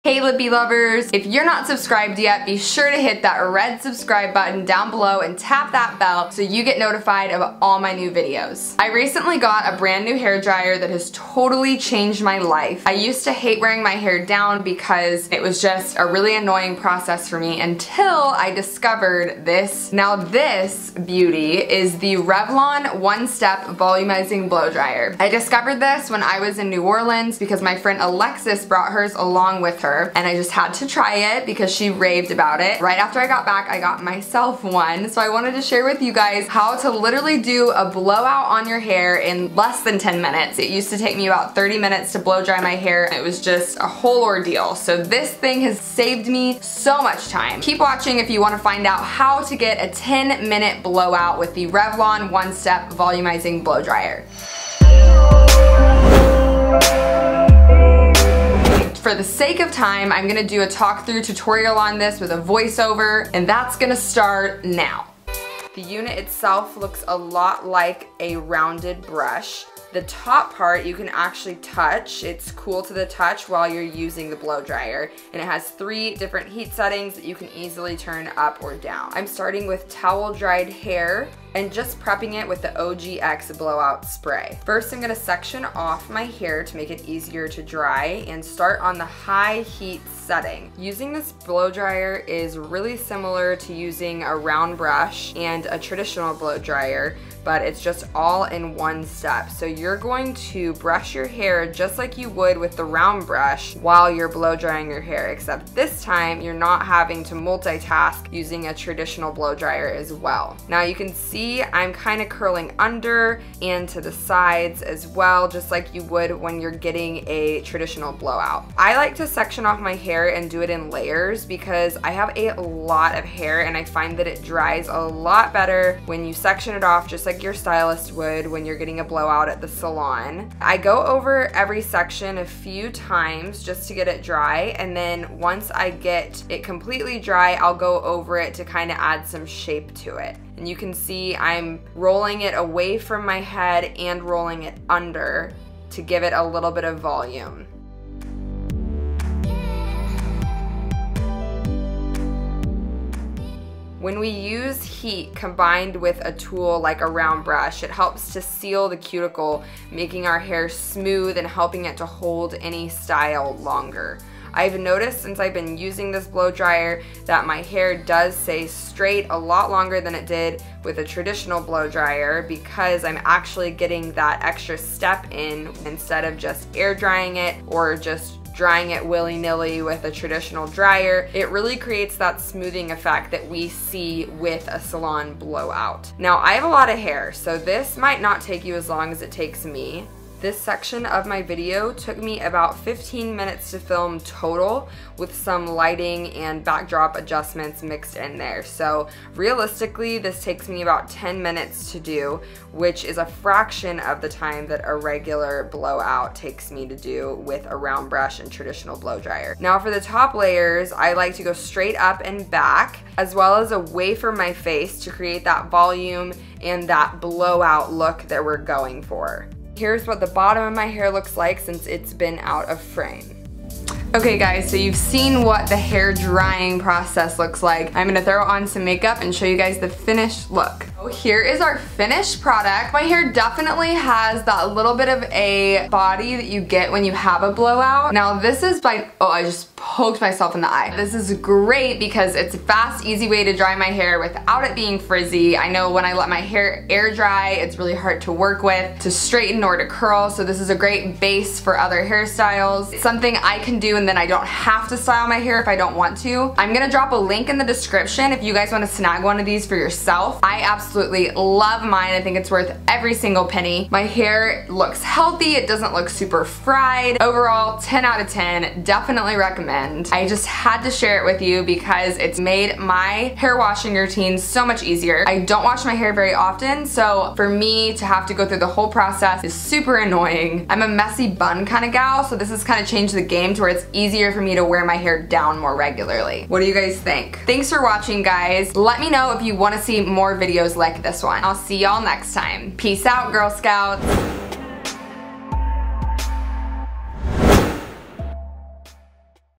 Hey lippy lovers, if you're not subscribed yet, be sure to hit that red subscribe button down below and tap that bell so you get notified of all my new videos. I recently got a brand new hair dryer that has totally changed my life. I used to hate wearing my hair down because it was just a really annoying process for me until I discovered this. Now this beauty is the Revlon one-step volumizing blow dryer. I discovered this when I was in New Orleans because my friend Alexis brought hers along with her. And I just had to try it because she raved about it. Right after I got back, I got myself one. So I wanted to share with you guys how to literally do a blowout on your hair in less than 10 minutes. It used to take me about 30 minutes to blow dry my hair. It was just a whole ordeal. So this thing has saved me so much time. Keep watching if you want to find out how to get a 10-minute blowout with the Revlon one-step volumizing blow dryer. For the sake of time, I'm gonna do a talk-through tutorial on this with a voiceover, and that's gonna start now. The unit itself looks a lot like a rounded brush. The top part you can actually touch. It's cool to the touch while you're using the blow dryer, and it has 3 different heat settings that you can easily turn up or down. I'm starting with towel dried hair and just prepping it with the OGX blowout spray. First, I'm gonna section off my hair to make it easier to dry and start on the high heat setting. Using this blow dryer is really similar to using a round brush and a traditional blow dryer, but it's just all in one step. So you're going to brush your hair just like you would with the round brush while you're blow drying your hair, except this time you're not having to multitask using a traditional blow dryer as well. Now you can see I'm kind of curling under and to the sides as well, just like you would when you're getting a traditional blowout. I like to section off my hair and do it in layers because I have a lot of hair and I find that it dries a lot better when you section it off just like your stylist would when you're getting a blowout at the salon. I go over every section a few times just to get it dry, and then once I get it completely dry, I'll go over it to kind of add some shape to it. And you can see I'm rolling it away from my head and rolling it under to give it a little bit of volume. When we use heat combined with a tool like a round brush, it helps to seal the cuticle, making our hair smooth and helping it to hold any style longer. I've noticed since I've been using this blow dryer that my hair does stay straight a lot longer than it did with a traditional blow dryer because I'm actually getting that extra step in instead of just air drying it or just drying it willy-nilly with a traditional dryer. It really creates that smoothing effect that we see with a salon blowout. Now I have a lot of hair, so this might not take you as long as it takes me. This section of my video took me about 15 minutes to film total with some lighting and backdrop adjustments mixed in there. So realistically, this takes me about 10 minutes to do, which is a fraction of the time that a regular blowout takes me to do with a round brush and traditional blow dryer. Now for the top layers, I like to go straight up and back, as well as away from my face to create that volume and that blowout look that we're going for. Here's what the bottom of my hair looks like since it's been out of frame. Okay guys, so you've seen what the hair drying process looks like. I'm gonna throw on some makeup and show you guys the finished look. So here is our finished product. My hair definitely has that little bit of a body that you get when you have a blowout. Now this is by, oh, I just poked myself in the eye. This is great because it's a fast, easy way to dry my hair without it being frizzy. I know when I let my hair air dry, it's really hard to work with, to straighten or to curl, so this is a great base for other hairstyles. It's something I can do and then I don't have to style my hair if I don't want to. I'm gonna drop a link in the description if you guys want to snag one of these for yourself. I absolutely love mine. I think it's worth every single penny. My hair looks healthy. It doesn't look super fried. Overall, 10 out of 10. Definitely recommend. I just had to share it with you because it's made my hair washing routine so much easier. I don't wash my hair very often, so for me to have to go through the whole process is super annoying. I'm a messy bun kind of gal, so this has kind of changed the game to where it's easier for me to wear my hair down more regularly. What do you guys think? Thanks for watching, guys. Let me know if you want to see more videos like this one. I'll see y'all next time. Peace out, Girl Scouts.